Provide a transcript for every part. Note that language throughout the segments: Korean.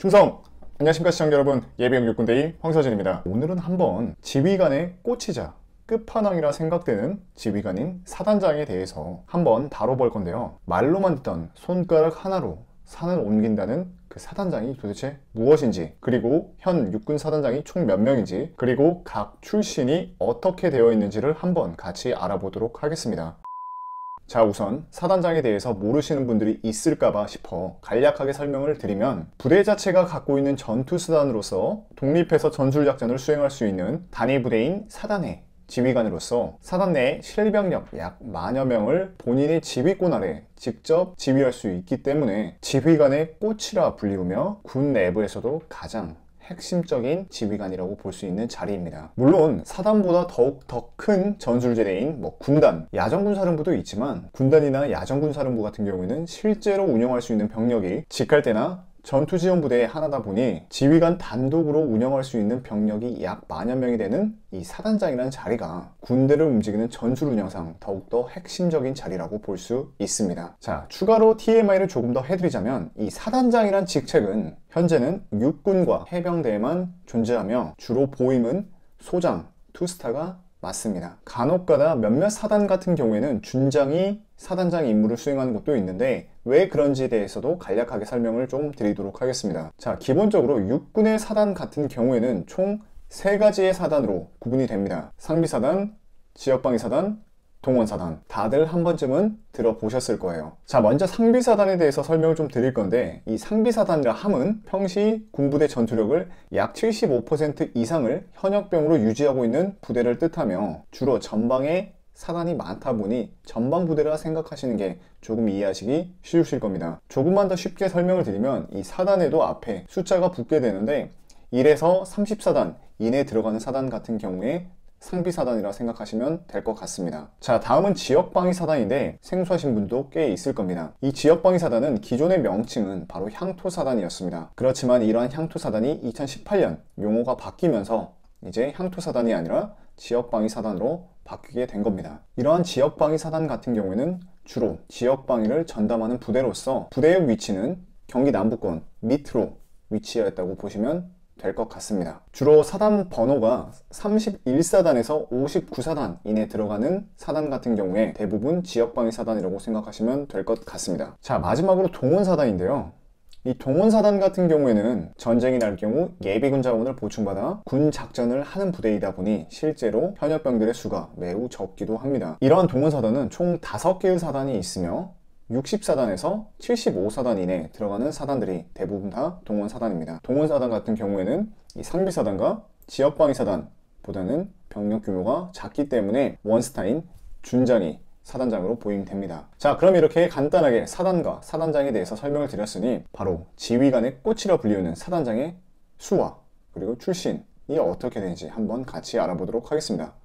충성! 안녕하십니까 시청자 여러분, 예비역 육군대위 황서진입니다. 오늘은 한번 지휘관의 꽂히자 끝판왕이라 생각되는 지휘관인 사단장에 대해서 한번 다뤄볼 건데요. 말로만 듣던 손가락 하나로 산을 옮긴다는 그 사단장이 도대체 무엇인지, 그리고 현 육군 사단장이 총 몇 명인지, 그리고 각 출신이 어떻게 되어 있는지를 한번 같이 알아보도록 하겠습니다. 자, 우선 사단장에 대해서 모르시는 분들이 있을까봐 싶어 간략하게 설명을 드리면, 부대 자체가 갖고 있는 전투수단으로서 독립해서 전술작전을 수행할 수 있는 단위 부대인 사단의 지휘관으로서 사단 내에 실병력 약 만여 명을 본인의 지휘권 아래 직접 지휘할 수 있기 때문에 지휘관의 꽃이라 불리우며 군 내부에서도 가장 핵심적인 지휘관이라고 볼 수 있는 자리입니다. 물론 사단보다 더욱 더 큰 전술제대인 군단, 야전군사령부도 있지만, 군단이나 야전군사령부 같은 경우에는 실제로 운영할 수 있는 병력이 직할대나 전투지원부대의 하나다 보니 지휘관 단독으로 운영할 수 있는 병력이 약 만여 명이 되는 이 사단장이라는 자리가 군대를 움직이는 전술 운영상 더욱더 핵심적인 자리라고 볼 수 있습니다. 자, 추가로 TMI를 조금 더 해드리자면, 이 사단장이란 직책은 현재는 육군과 해병대에만 존재하며 주로 보임은 소장, 투스타가 맞습니다. 간혹가다 몇몇 사단 같은 경우에는 준장이 사단장 임무를 수행하는 것도 있는데, 왜 그런지에 대해서도 간략하게 설명을 좀 드리도록 하겠습니다. 자, 기본적으로 육군의 사단 같은 경우에는 총 3가지의 사단으로 구분이 됩니다. 상비사단, 지역방위사단, 동원사단. 다들 한 번쯤은 들어보셨을 거예요. 자, 먼저 상비사단에 대해서 설명을 좀 드릴 건데, 이 상비사단이라 함은 평시 군부대 전투력을 약 75% 이상을 현역병으로 유지하고 있는 부대를 뜻하며, 주로 전방에 사단이 많다 보니 전방부대라 생각하시는 게 조금 이해하시기 쉬우실 겁니다. 조금만 더 쉽게 설명을 드리면, 이 사단에도 앞에 숫자가 붙게 되는데 1에서 30사단 이내에 들어가는 사단 같은 경우에 상비사단이라 생각하시면 될 것 같습니다. 자, 다음은 지역방위사단인데 생소하신 분도 꽤 있을 겁니다. 이 지역방위사단은 기존의 명칭은 바로 향토사단이었습니다. 그렇지만 이러한 향토사단이 2018년 용어가 바뀌면서 이제 향토사단이 아니라 지역방위사단으로 바뀌게 된 겁니다. 이러한 지역방위사단 같은 경우에는 주로 지역방위를 전담하는 부대로서 부대의 위치는 경기 남부권 밑으로 위치하였다고 보시면 될 것 같습니다. 주로 사단 번호가 31사단에서 59사단 이내에 들어가는 사단 같은 경우에 대부분 지역방위사단이라고 생각하시면 될 것 같습니다. 자, 마지막으로 동원사단인데요. 이 동원사단 같은 경우에는 전쟁이 날 경우 예비군 자원을 보충받아 군 작전을 하는 부대이다 보니 실제로 현역병들의 수가 매우 적기도 합니다. 이러한 동원사단은 총 5개의 사단이 있으며 60사단에서 75사단 이내에 들어가는 사단들이 대부분 다 동원사단입니다. 동원사단 같은 경우에는 이 상비사단과 지역방위사단보다는 병력 규모가 작기 때문에 원스타인 준장이 사단장으로 보임됩니다. 자, 그럼 이렇게 간단하게 사단과 사단장에 대해서 설명을 드렸으니 바로 지휘관의 꽃이라 불리우는 사단장의 수와 그리고 출신이 어떻게 되는지 한번 같이 알아보도록 하겠습니다.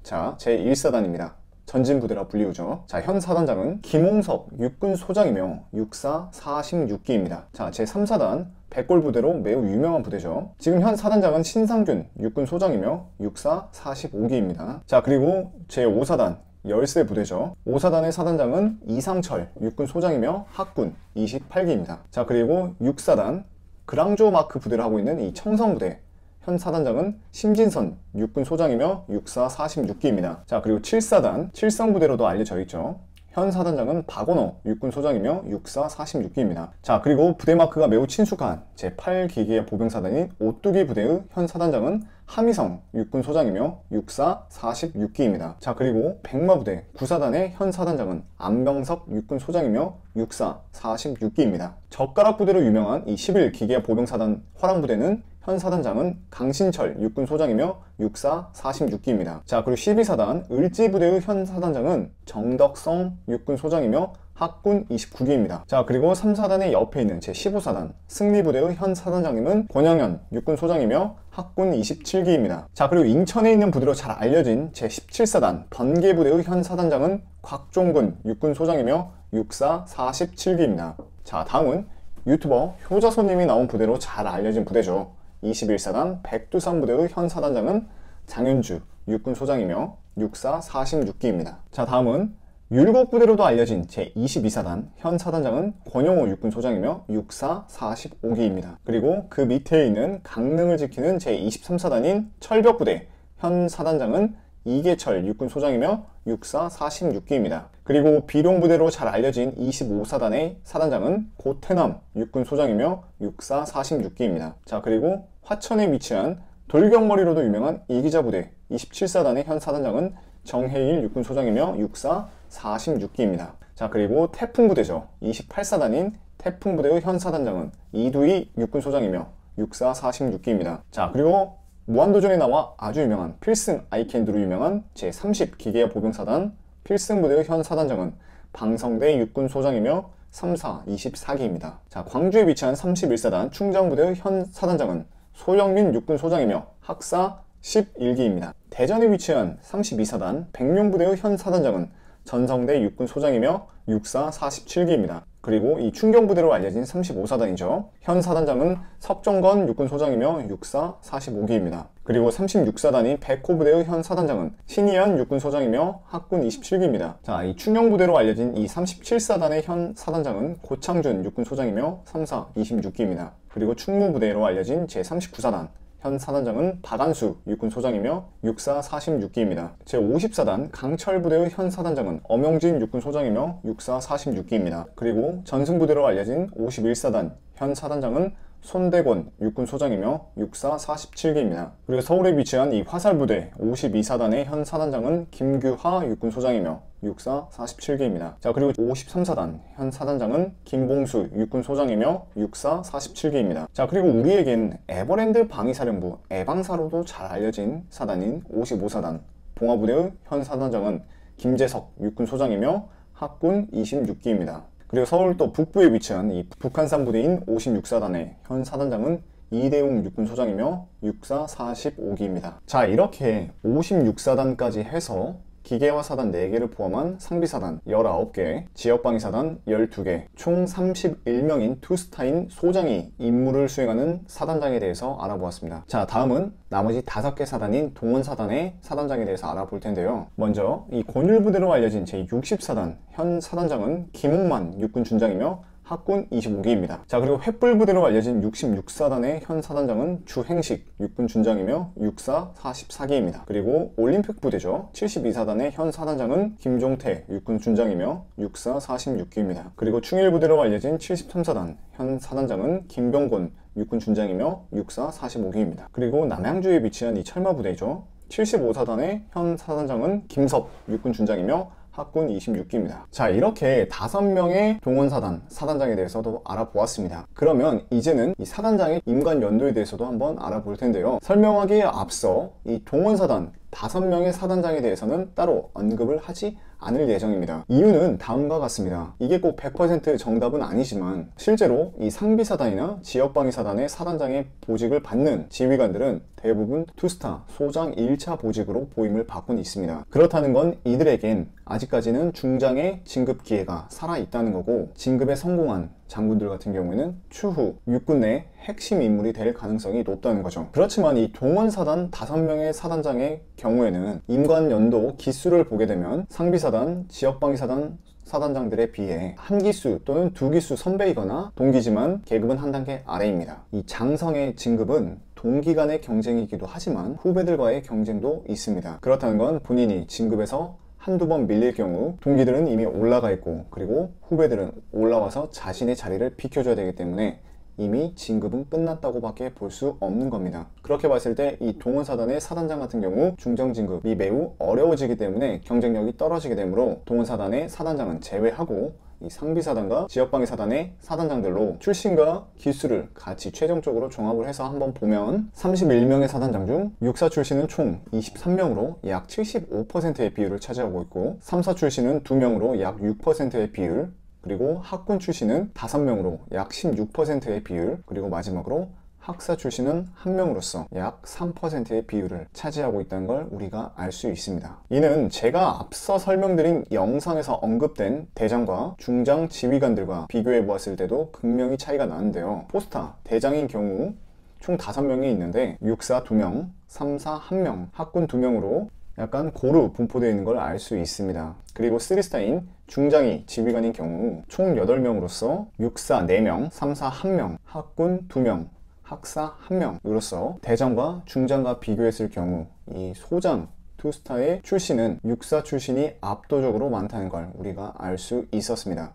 자, 제1사단입니다. 전진부대라 불리우죠. 자, 현 사단장은 김홍석 육군소장이며 육사 46기입니다. 자, 제3사단 백골부대로 매우 유명한 부대죠. 지금 현 사단장은 신상균 육군소장이며 육사 45기입니다. 자, 그리고 제5사단 열세 부대죠. 5사단의 사단장은 이상철 육군소장이며 학군 28기입니다. 자, 그리고 6사단 그랑조 마크 부대를 하고 있는 이 청성부대 현 사단장은 심진선 육군소장이며 육사 46기입니다. 자, 그리고 7사단 칠성부대로도 알려져 있죠. 현 사단장은 박원호 육군소장이며 육사 46기입니다. 자, 그리고 부대 마크가 매우 친숙한 제8기계의 보병사단인 오뚜기 부대의 현 사단장은 함희성 육군소장이며 육사 46기입니다. 자, 그리고 백마부대 9사단의 현 사단장은 안병석 육군소장이며 육사 46기입니다. 젓가락 부대로 유명한 이 11기계 보병사단 화랑부대는 현 사단장은 강신철 육군소장이며 육사 46기입니다. 자, 그리고 12사단 을지부대의 현 사단장은 정덕성 육군소장이며 학군 29기입니다. 자, 그리고 3사단의 옆에 있는 제15사단 승리부대의 현 사단장님은 권영현 육군소장이며 학군 27기입니다. 자, 그리고 인천에 있는 부대로 잘 알려진 제17사단 번개부대의 현 사단장은 곽종근 육군소장이며 육사 47기입니다. 자, 다음은 유튜버 효자손님이 나온 부대로 잘 알려진 부대죠. 21사단 백두산부대의 현 사단장은 장윤주 육군소장이며 육사 46기입니다. 자, 다음은 율곡부대로도 알려진 제22사단 현 사단장은 권영호 육군소장이며 육사 45기입니다. 그리고 그 밑에 있는 강릉을 지키는 제23사단인 철벽부대 현 사단장은 이계철 육군소장이며 육사 46기입니다. 그리고 비룡부대로 잘 알려진 25사단의 사단장은 고태남 육군소장이며 육사 46기입니다. 자, 그리고 화천에 위치한 돌격머리로도 유명한 이기자부대 27사단의 현 사단장은 정해일 육군소장이며 육사 46기입니다. 자, 그리고 태풍부대죠. 28사단인 태풍부대의 현 사단장은 이두희 육군소장이며 육사 46기입니다. 자, 그리고 무한도전에 나와 아주 유명한 필승 아이캔드로 유명한 제30 기계화 보병사단 필승부대의 현 사단장은 방성대 육군소장이며 3사 24기입니다. 자, 광주에 위치한 31사단 충정부대의 현 사단장은 소영민 육군소장이며 학사 11기입니다. 대전에 위치한 32사단 백룡부대의 현 사단장은 전성대 육군소장이며 육사 47기입니다. 그리고 이 충경부대로 알려진 35사단이죠. 현 사단장은 석정건 육군소장이며 육사 45기입니다. 그리고 36사단인 백호부대의 현 사단장은 신희연 육군소장이며 학군 27기입니다. 자, 이 충영부대로 알려진 이 37사단의 현 사단장은 고창준 육군소장이며 3사 26기입니다. 그리고 충무부대로 알려진 제39사단 현 사단장은 박안수 육군소장이며 육사 46기입니다. 제50사단 강철부대의 현 사단장은 엄영진 육군소장이며 육사 46기입니다. 그리고 전승부대로 알려진 51사단 현 사단장은 손대권 육군소장이며 육사 47기입니다. 그리고 서울에 위치한 이 화살부대 52사단의 현 사단장은 김규하 육군소장이며 육사 47기입니다. 자, 그리고 53사단 현 사단장은 김봉수 육군소장이며 육사 47기입니다. 자, 그리고 우리에겐 에버랜드 방위사령부 에방사로도 잘 알려진 사단인 55사단 봉화부대의 현 사단장은 김재석 육군소장이며 학군 26기입니다. 그리고 서울 또 북부에 위치한 이 북한산 부대인 56사단의 현 사단장은 이대웅 육군소장이며 육사 45기입니다. 자, 이렇게 56사단까지 해서 기계화 사단 4개를 포함한 상비사단 19개, 지역방위사단 12개, 총 31명인 투스타인 소장이 임무를 수행하는 사단장에 대해서 알아보았습니다. 자, 다음은 나머지 5개 사단인 동원사단의 사단장에 대해서 알아볼 텐데요. 먼저 이 권율부대로 알려진 제60사단 현 사단장은 김홍만 육군준장이며 학군 25기입니다. 자, 그리고 횃불부대로 알려진 66사단의 현 사단장은 주행식 육군준장이며 육사 44기입니다. 그리고 올림픽부대죠. 72사단의 현 사단장은 김종태 육군준장이며 육사 46기입니다. 그리고 충일부대로 알려진 73사단 현 사단장은 김병곤 육군준장이며 육사 45기입니다. 그리고 남양주에 위치한 이 철마부대죠. 75사단의 현 사단장은 김섭 육군준장이며 학군 26기입니다. 자, 이렇게 5명의 동원사단 사단장에 대해서도 알아보았습니다. 그러면 이제는 이 사단장의 임관 연도에 대해서도 한번 알아볼 텐데요. 설명하기에 앞서 이 동원사단 5명의 사단장에 대해서는 따로 언급을 하지 않을 예정입니다. 이유는 다음과 같습니다. 이게 꼭 100% 정답은 아니지만 실제로 이 상비사단이나 지역방위사단의 사단장의 보직을 받는 지휘관들은 대부분 투스타, 소장 1차 보직으로 보임을 받고는 있습니다. 그렇다는 건 이들에겐 아직까지는 중장의 진급 기회가 살아있다는 거고, 진급에 성공한 장군들 같은 경우에는 추후 육군 내 핵심 인물이 될 가능성이 높다는 거죠. 그렇지만 이 동원사단 5명의 사단장의 경우에는 임관 연도 기수를 보게 되면 상비사단, 지역방위사단 사단장들에 비해 한 기수 또는 2기수 선배이거나 동기지만 계급은 한 단계 아래입니다. 이 장성의 진급은 동기 간의 경쟁이기도 하지만 후배들과의 경쟁도 있습니다. 그렇다는 건 본인이 진급에서 한두 번 밀릴 경우 동기들은 이미 올라가 있고, 그리고 후배들은 올라와서 자신의 자리를 비켜줘야 되기 때문에 이미 진급은 끝났다고 밖에 볼 수 없는 겁니다. 그렇게 봤을 때 이 동원사단의 사단장 같은 경우 중정 진급이 매우 어려워지기 때문에 경쟁력이 떨어지게 되므로 동원사단의 사단장은 제외하고 이 상비사단과 지역방위사단의 사단장들로 출신과 기수를 같이 최종적으로 종합을 해서 한번 보면 31명의 사단장 중 육사 출신은 총 23명으로 약 75%의 비율을 차지하고 있고, 3사 출신은 2명으로 약 6%의 비율, 그리고 학군 출신은 5명으로 약 16%의 비율, 그리고 마지막으로 학사 출신은 1명으로서 약 3%의 비율을 차지하고 있다는 걸 우리가 알 수 있습니다. 이는 제가 앞서 설명드린 영상에서 언급된 대장과 중장 지휘관들과 비교해 보았을 때도 극명히 차이가 나는데요. 포스타 대장인 경우 총 5명이 있는데 육사 2명, 3사 1명, 학군 2명으로 약간 고루 분포되어 있는 걸 알 수 있습니다. 그리고 3스타인 중장위 지휘관인 경우 총 8명으로서 육사 4명, 3사 1명, 학군 2명, 학사 1명으로서 대장과 중장과 비교했을 경우 이 소장 2스타의 출신은 육사 출신이 압도적으로 많다는 걸 우리가 알 수 있었습니다.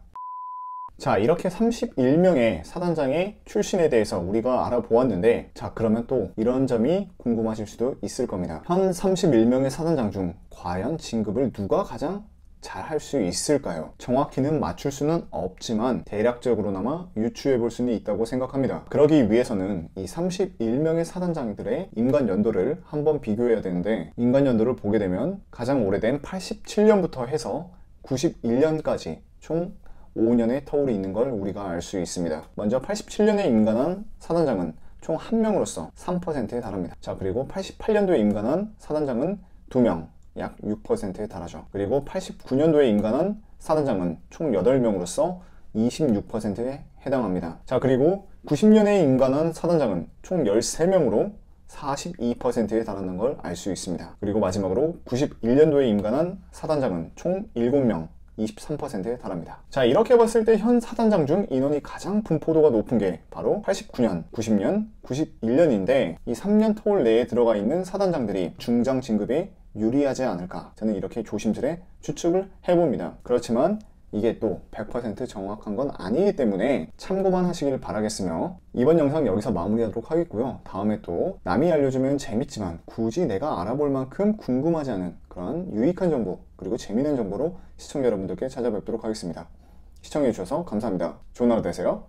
자, 이렇게 31명의 사단장의 출신에 대해서 우리가 알아보았는데, 자, 그러면 또 이런 점이 궁금하실 수도 있을 겁니다. 현 31명의 사단장 중 과연 진급을 누가 가장 잘 할 수 있을까요? 정확히는 맞출 수는 없지만 대략적으로나마 유추해 볼 수는 있다고 생각합니다. 그러기 위해서는 이 31명의 사단장들의 임관 연도를 한번 비교해야 되는데, 임관 연도를 보게 되면 가장 오래된 87년부터 해서 91년까지 총 5년의 터울이 있는 걸 우리가 알 수 있습니다. 먼저 87년에 임관한 사단장은 총 1명으로서 3%에 달합니다. 자, 그리고 88년도에 임관한 사단장은 2명, 약 6%에 달하죠. 그리고 89년도에 임관한 사단장은 총 8명으로서 26%에 해당합니다. 자, 그리고 90년에 임관한 사단장은 총 13명으로 42%에 달하는 걸 알 수 있습니다. 그리고 마지막으로 91년도에 임관한 사단장은 총 7명, 23%에 달합니다. 자, 이렇게 봤을 때 현 사단장 중 인원이 가장 분포도가 높은 게 바로 89년, 90년, 91년인데 이 3년 터울 내에 들어가 있는 사단장들이 중장 진급에 유리하지 않을까, 저는 이렇게 조심스레 추측을 해봅니다. 그렇지만 이게 또 100% 정확한 건 아니기 때문에 참고만 하시길 바라겠으며, 이번 영상 여기서 마무리하도록 하겠고요. 다음에 또 남이 알려주면 재밌지만 굳이 내가 알아볼 만큼 궁금하지 않은 그런 유익한 정보 그리고 재미있는 정보로 시청자 여러분들께 찾아뵙도록 하겠습니다. 시청해주셔서 감사합니다. 좋은 하루 되세요.